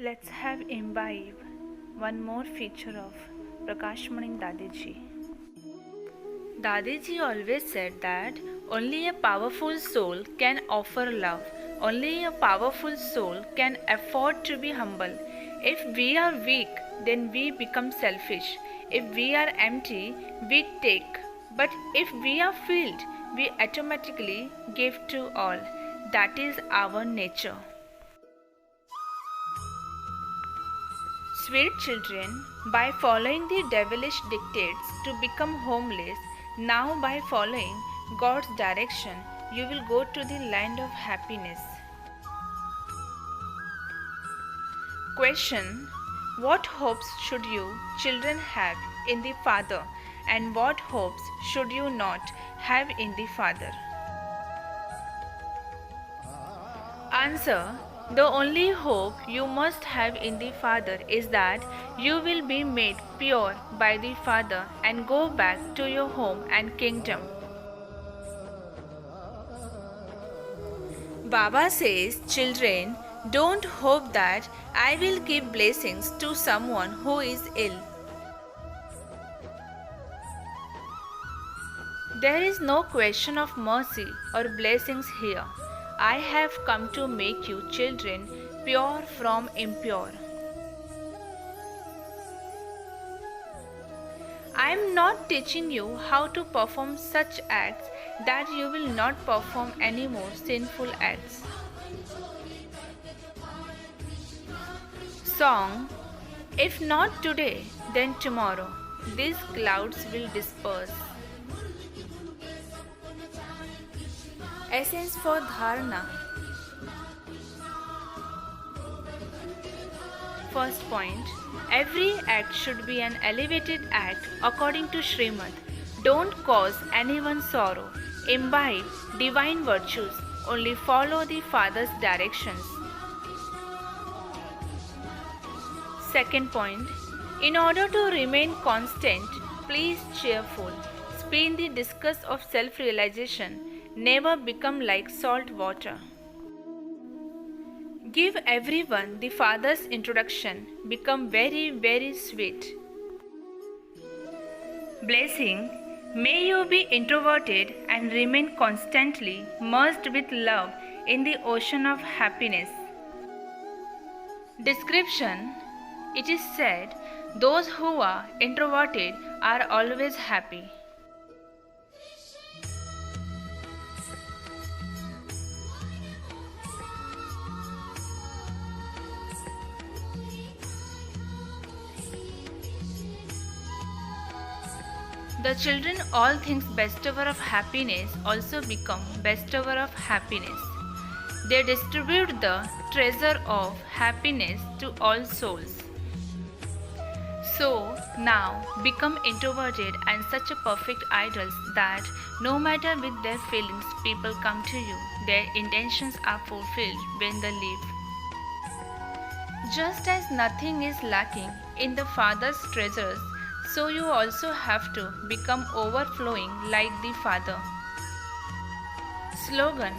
Let's have imbibe one more feature of Prakashmani Dadeji. Dadeji always said that only a powerful soul can offer love. Only a powerful soul can afford to be humble. If we are weak, then we become selfish. If we are empty, we take. But if we are filled, we automatically give to all. That is our nature. Sweet children, by following the devilish dictates to become homeless, now by following God's direction, you will go to the land of happiness. Question: what hopes should you, children, have in the Father, and what hopes should you not have in the Father? Answer: the only hope you must have in the Father is that you will be made pure by the Father and go back to your home and kingdom. Baba says, children, don't hope that I will give blessings to someone who is ill. There is no question of mercy or blessings here. I have come to make you children pure from impure. I am not teaching you how to perform such acts that you will not perform any more sinful acts. Song: if not today, then tomorrow, these clouds will disperse. Essence for Dharana. First point: every act should be an elevated act according to Srimad. Don't cause anyone sorrow. Imbibe divine virtues. Only follow the Father's directions. Second point: in order to remain constant, please cheerful. Spin the discus of self-realization. Never become like salt water. Give everyone the Father's introduction. Become very, very sweet. Blessing: may you be introverted and remain constantly merged with love in the ocean of happiness. Description: it is said, those who are introverted are always happy. The children all think bestower of happiness also become bestower of happiness. They distribute the treasure of happiness to all souls. So now become introverted and such a perfect idols that no matter with their feelings people come to you, their intentions are fulfilled when they leave. Just as nothing is lacking in the Father's treasures, so you also have to become overflowing like the Father. Slogan: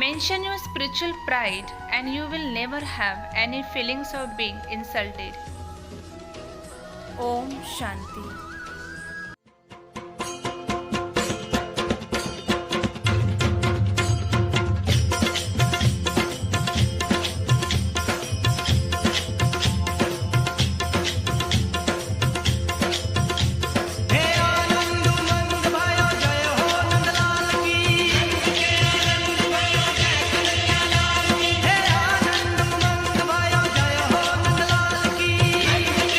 mention your spiritual pride and you will never have any feelings of being insulted. Om Shanti.